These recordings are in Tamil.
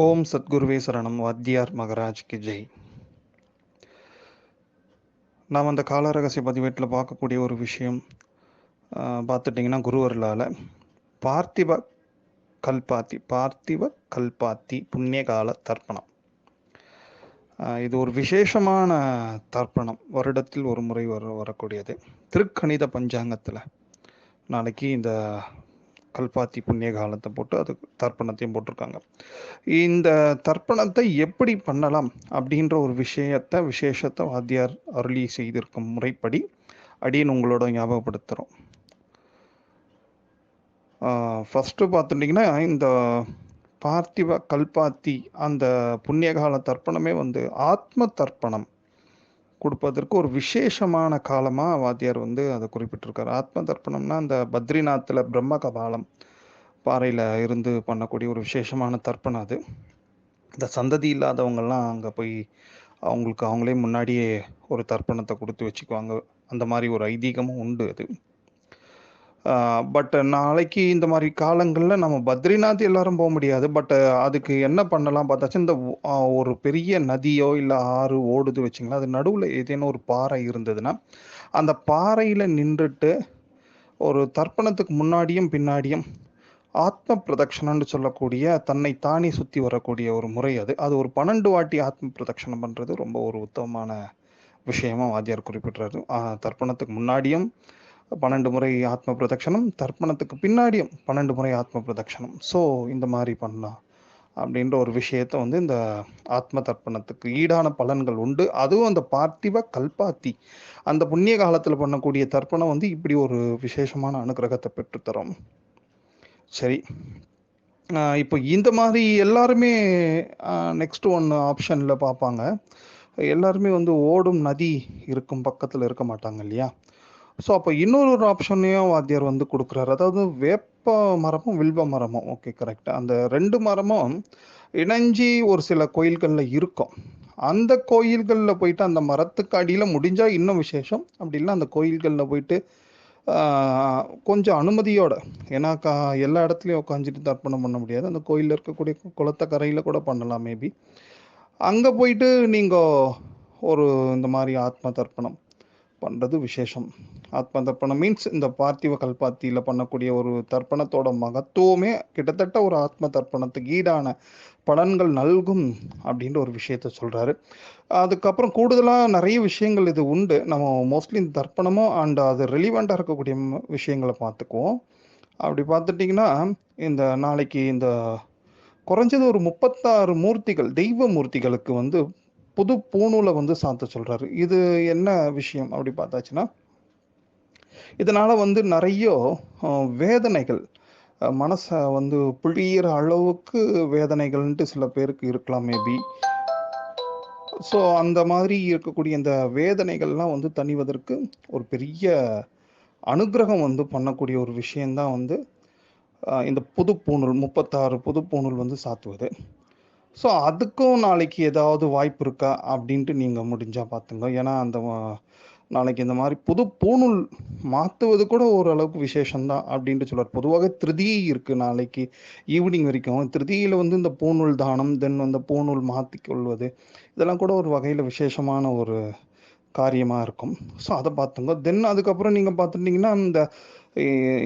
ஓம் சத்குருவே சரணம். வாத்தியார் மகராஜ்க்கு ஜெய். நாம் அந்த கால ரகசிய பதிவேட்டில் பார்க்கக்கூடிய ஒரு விஷயம் பார்த்துட்டிங்கன்னா, குருவர்களால் பார்த்திவ கல்பாத்தி புண்ணிய கால தர்ப்பணம். இது ஒரு விசேஷமான தர்ப்பணம். வருடத்தில் ஒரு முறை வரக்கூடியது. திருக்கணித பஞ்சாங்கத்தில் நாளைக்கு இந்த கல்பாத்தி புண்ணிய காலத்தை போட்டு அதுக்கு தர்ப்பணத்தையும் போட்டிருக்காங்க. இந்த தர்ப்பணத்தை எப்படி பண்ணலாம் அப்படின்ற ஒரு விசேஷத்தை வாத்தியார் அருளி செய்திருக்கும் முறைப்படி அடியன் உங்களோட ஞாபகப்படுத்துகிறோம். ஃபஸ்ட்டு பார்த்துட்டிங்கன்னா, இந்த பார்த்திவ கல்பாத்தி அந்த புண்ணியகால தர்ப்பணமே ஆத்ம தர்ப்பணம் கொடுப்பதற்கு ஒரு விசேஷமான காலமாக வாத்தியார் அதை குறிப்பிட்டிருக்கார். ஆத்ம தர்ப்பணம்னா அந்த பத்ரிநாத்தில் பிரம்ம கபாலம் பாறையில் இருந்து பண்ணக்கூடிய ஒரு விசேஷமான தர்ப்பணம். அது இந்த சந்ததி இல்லாதவங்கள்லாம் அங்கே போய் அவங்களுக்கு அவங்களே முன்னாடியே ஒரு தர்ப்பணத்தை கொடுத்து வச்சுக்குவாங்க. அந்த மாதிரி ஒரு ஐதீகமும் உண்டு அது. பட் நாளைக்கு இந்த மாதிரி காலங்களில் நம்ம பத்ரிநாத் எல்லாரும் போக முடியாது. பட் அதுக்கு என்ன பண்ணலாம் பார்த்தாச்சும், இந்த ஒரு பெரிய நதியோ இல்லை ஆறு ஓடுது வச்சுங்களா, அது நடுவில் ஏதேனும் ஒரு பாறை இருந்ததுன்னா அந்த பாறையில் நின்றுட்டு ஒரு தர்ப்பணத்துக்கு முன்னாடியும் பின்னாடியும் ஆத்ம பிரதட்சணம்னு சொல்லக்கூடிய தன்னை தானே சுற்றி வரக்கூடிய ஒரு முறை. அது ஒரு 12 வாட்டி ஆத்ம பிரதட்சணம் பண்ணுறது ரொம்ப ஒரு உத்தமமான விஷயமா வாத்தியார் குறிப்பிட்றாரு. தர்ப்பணத்துக்கு முன்னாடியும் 12 முறை ஆத்ம பிரதட்சணம், தர்ப்பணத்துக்கு பின்னாடியும் 12 முறை ஆத்ம பிரதட்சணம். ஸோ இந்த மாதிரி பண்ணலாம் அப்படின்ற ஒரு விஷயத்த இந்த ஆத்ம தர்ப்பணத்துக்கு ஈடான பலன்கள் உண்டு. அதுவும் அந்த பார்த்திவ கல்பாத்தி அந்த புண்ணிய காலத்தில் பண்ணக்கூடிய தர்ப்பணம் இப்படி ஒரு விசேஷமான அனுகிரகத்தை பெற்றுத்தரும். சரி, இப்போ இந்த மாதிரி எல்லாருமே நெக்ஸ்ட் ஒன்று ஆப்ஷனில் பார்ப்பாங்க. எல்லாருமே ஓடும் நதி இருக்கும் பக்கத்தில் இருக்க மாட்டாங்க இல்லையா? ஸோ அப்போ இன்னொரு ஆப்ஷனையும் வாத்தியார் கொடுக்குறாரு. அதாவது வேப்ப மரமும் வில்வ மரமும், ஓகே கரெக்டாக, அந்த 2 மரமும் இணைஞ்சி ஒரு சில கோயில்களில் இருக்கும். அந்த கோயில்களில் போயிட்டு அந்த மரத்துக்கு அடியில் முடிஞ்சால் இன்னும் விசேஷம். அப்படி இல்லை அந்த கோயில்களில் போயிட்டு கொஞ்சம் அனுமதியோட, ஏன்னா எல்லா இடத்துலையும் உட்காந்துட்டு தர்ப்பணம் பண்ண முடியாது. அந்த கோயிலில் இருக்கக்கூடிய குளத்த கரையில் கூட பண்ணலாம் மேபி. அங்கே போயிட்டு நீங்கள் ஒரு இந்த மாதிரி ஆத்ம தர்ப்பணம் பண்ணுறது விசேஷம். ஆத்ம தர்ப்பணம் மீன்ஸ் இந்த பார்த்திவ கல்பாத்தியில் பண்ணக்கூடிய ஒரு தர்ப்பணத்தோட மகத்துவமே கிட்டத்தட்ட ஒரு ஆத்ம தர்ப்பணத்துக்கு ஈடான பலன்கள் நல்கும் அப்படின்ற ஒரு விஷயத்த சொல்கிறாரு. அதுக்கப்புறம் கூடுதலாக நிறைய விஷயங்கள் இது உண்டு. நம்ம மோஸ்ட்லி இந்த தர்ப்பணமும் அண்ட் அது ரெலிவெண்ட்டாக இருக்கக்கூடிய விஷயங்களை பார்த்துக்குவோம். அப்படி பார்த்துட்டிங்கன்னா, இந்த நாளைக்கு இந்த குறைஞ்சது ஒரு 36 மூர்த்திகள், தெய்வ மூர்த்திகளுக்கு புது பூணூலை சாத்த சொல்கிறாரு. இது என்ன விஷயம் அப்படி பார்த்தாச்சுன்னா, இதனால் நிறைய வேதனைகள், மனசை புழியிற அளவுக்கு வேதனைகள்ன்ட்டு சில பேருக்கு இருக்கலாம் மேபி. ஸோ அந்த மாதிரி இருக்கக்கூடிய இந்த வேதனைகள்லாம் தணிவதற்கு ஒரு பெரிய அனுகிரகம் பண்ணக்கூடிய ஒரு விஷயந்தான் இந்த புது பூணூல், 36 புது பூணூல் சாத்துவது. ஸோ அதுக்கும் நாளைக்கு ஏதாவது வாய்ப்பு இருக்கா அப்படின்ட்டு நீங்கள் முடிஞ்சால் பார்த்துங்க. ஏன்னா அந்த நாளைக்கு இந்த மாதிரி புது பூணூல் மாற்றுவது கூட ஓரளவுக்கு விசேஷம்தான் அப்படின்ட்டு சொல்லுவார். பொதுவாக திருதியை இருக்குது நாளைக்கு ஈவினிங் வரைக்கும். திருதியில் இந்த பூணூல் தானம், தென் பூணூல் மாற்றிக்கொள்வது, இதெல்லாம் கூட ஒரு வகையில் விசேஷமான ஒரு காரியமாக இருக்கும். ஸோ அதை பார்த்துங்க. தென் அதுக்கப்புறம் நீங்கள் பார்த்துட்டிங்கன்னா,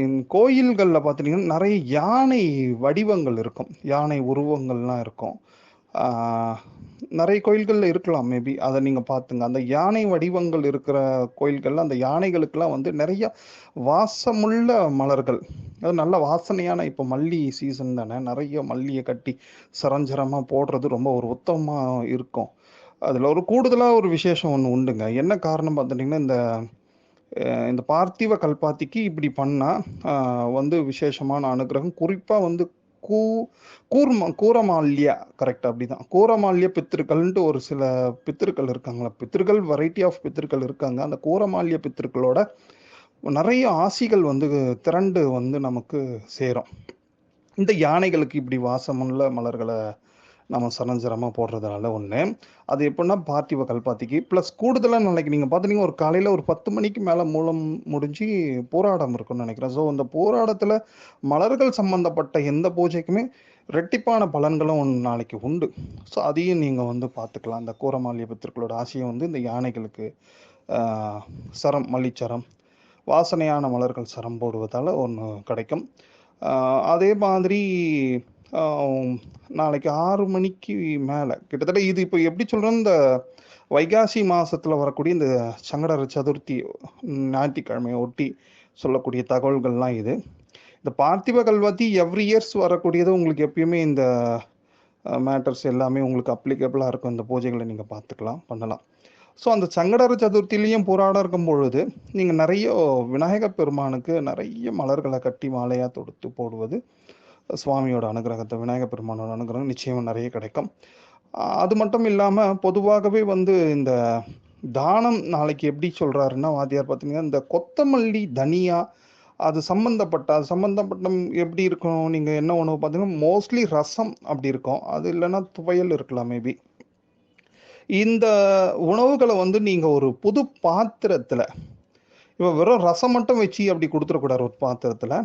இந்த கோயில்களில் பார்த்துட்டிங்கன்னா நிறைய யானை வடிவங்கள் இருக்கும், யானை உருவங்கள்லாம் இருக்கும். நிறைய கோயில்களில் இருக்கலாம் மேபி, அதை நீங்கள் பார்த்துங்க. அந்த யானை வடிவங்கள் இருக்கிற கோயில்களில் அந்த யானைகளுக்கெல்லாம் நிறைய வாசமுள்ள மலர்கள், அது நல்ல வாசனையான, இப்போ மல்லி சீசன் தானே, நிறைய மல்லியை கட்டி சரஞ்சரமாக போடுறது ரொம்ப ஒரு உத்தமமாக இருக்கும். அதில் ஒரு கூடுதலாக ஒரு விசேஷம் ஒன்று உண்டுங்க. என்ன காரணம் பார்த்துட்டிங்கன்னா, இந்த பார்த்திவ கல்பாத்திக்கு இப்படி பண்ணால் விசேஷமான அனுகிரகம். குறிப்பாக கூரமால்யா, கரெக்டாக அப்படி தான், கூரமால்ய பித்திருக்கள்ன்ட்டு ஒரு சில பித்திருக்கள் இருக்காங்களா, பித்திருக்கள் வெரைட்டி ஆஃப் பித்திருக்கள் இருக்காங்க. அந்த கூரமால்ய பித்திருக்களோட நிறைய ஆசிகள் திரண்டு நமக்கு சேரும். இந்த யானைகளுக்கு இப்படி வாசமுள்ள மலர்களை நம்ம சரஞ்சரமாக போடுறதுனால ஒன்று. அது எப்படின்னா பார்த்திவ கல்பாத்திக்கு ப்ளஸ் கூடுதலாக நாளைக்கு நீங்கள் பார்த்துட்டிங்க, ஒரு காலையில் ஒரு 10 மணிக்கு மேலே மூலம் முடிஞ்சு போராடம் இருக்குன்னு நினைக்கிறேன். ஸோ அந்த போராடத்தில் மலர்கள் சம்பந்தப்பட்ட எந்த பூஜைக்குமே ரெட்டிப்பான பலன்களும் நாளைக்கு உண்டு. ஸோ அதையும் நீங்கள் வந்து பார்த்துக்கலாம். அந்த கூரமாளிய பித்திருக்களோட ஆசையை வந்து இந்த யானைகளுக்கு சரம், மல்லிச்சரம், வாசனையான மலர்கள் சரம் போடுவதால் ஒன்று கிடைக்கும். அதே மாதிரி நாளைக்கு 6 மணிக்கு மேலே கிட்டத்தட்ட இது இப்போ எப்படி சொல்கிறோம், இந்த வைகாசி மாதத்தில் வரக்கூடிய இந்த சங்கடர சதுர்த்தி ஞாயிற்றுக்கிழமையை ஒட்டி சொல்லக்கூடிய தகவல்கள்லாம் இது. இந்த பார்த்திப கல்வாத்தி எவ்ரி இயர்ஸ் வரக்கூடியது உங்களுக்கு எப்பயுமே இந்த மேட்டர்ஸ் எல்லாமே உங்களுக்கு அப்ளிகபிளாக இருக்கும். இந்த பூஜைகளை நீங்கள் பார்த்துக்கலாம், பண்ணலாம். ஸோ அந்த சங்கடர சதுர்த்திலையும் போராட இருக்கும் பொழுது நீங்கள் நிறைய விநாயகர் பெருமானுக்கு நிறைய மலர்களை கட்டி மாலையாக தொடுத்து போடுவது சுவாமியோட அனுகிரகத்தை, விநாயகர் பெருமானோட அனுகிரகம் நிச்சயமாக நிறைய கிடைக்கும். அது மட்டும் இல்லாமல் பொதுவாகவே வந்து இந்த தானம் நாளைக்கு எப்படி சொல்கிறாருன்னா வாத்தியார் பார்த்தீங்கன்னா, இந்த கொத்தமல்லி, தனியா அது சம்மந்தப்பட்ட எப்படி இருக்கும், நீங்கள் என்ன உணவு பார்த்தீங்கன்னா மோஸ்ட்லி ரசம் அப்படி இருக்கும், அது இல்லைன்னா துவையல் இருக்கலாம் மேபி. இந்த உணவுகளை வந்து நீங்கள் ஒரு புது பாத்திரத்தில், இப்போ வெறும் ரசம் மட்டும் வச்சு அப்படி கொடுத்துடக்கூடாது. ஒரு பாத்திரத்தில்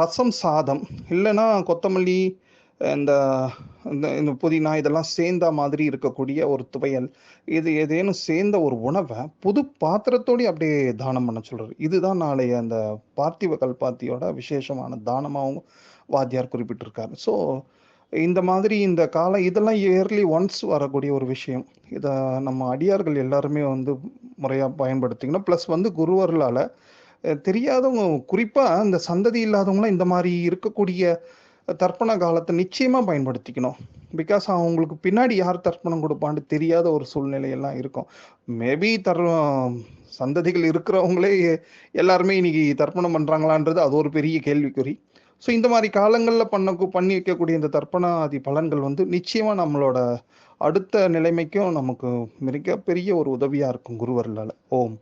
ரசம், சாதம், இல்லைன்னா கொத்தமல்லி, இந்த இந்த புதினா இதெல்லாம் சேர்ந்த மாதிரி இருக்கக்கூடிய ஒரு துவையல், இது ஏதேனும் சேர்ந்த ஒரு உணவை புது பாத்திரத்தோடு அப்படியே தானம் பண்ண சொல்கிறார். இதுதான் நாளைய அந்த பார்த்திப கல்பாத்தியோட விசேஷமான தானமாகவும் வாத்தியார் குறிப்பிட்டிருக்காரு. ஸோ இந்த மாதிரி இந்த காலம் இதெல்லாம் இயர்லி ஒன்ஸ் வரக்கூடிய ஒரு விஷயம். இதை நம்ம அடியார்கள் எல்லாருமே வந்து முறையாக பயன்படுத்திக்கணும். ப்ளஸ் வந்து குருவர்களால் தெரியாதவங்க, குறிப்பாக இந்த சந்ததி இல்லாதவங்களாம் இந்த மாதிரி இருக்கக்கூடிய தர்ப்பண காலத்தை நிச்சயமாக பயன்படுத்திக்கணும். பிகாஸ் அவங்களுக்கு பின்னாடி யார் தர்ப்பணம் கொடுப்பான்னு தெரியாத ஒரு சூழ்நிலையெல்லாம் இருக்கும். மேபி சந்ததிகள் இருக்கிறவங்களே எல்லாருமே இன்னைக்கு தர்ப்பணம் பண்ணுறாங்களான்றது அது ஒரு பெரிய கேள்விக்குறி. ஸோ இந்த மாதிரி காலங்களில் பண்ணி வைக்கக்கூடிய இந்த தர்ப்பணாதி பலன்கள் வந்து நிச்சயமாக நம்மளோட அடுத்த நிலைமைக்கும் நமக்கு மிகப்பெரிய ஒரு உதவியாக இருக்கும் குருவர்களால். ஓம்.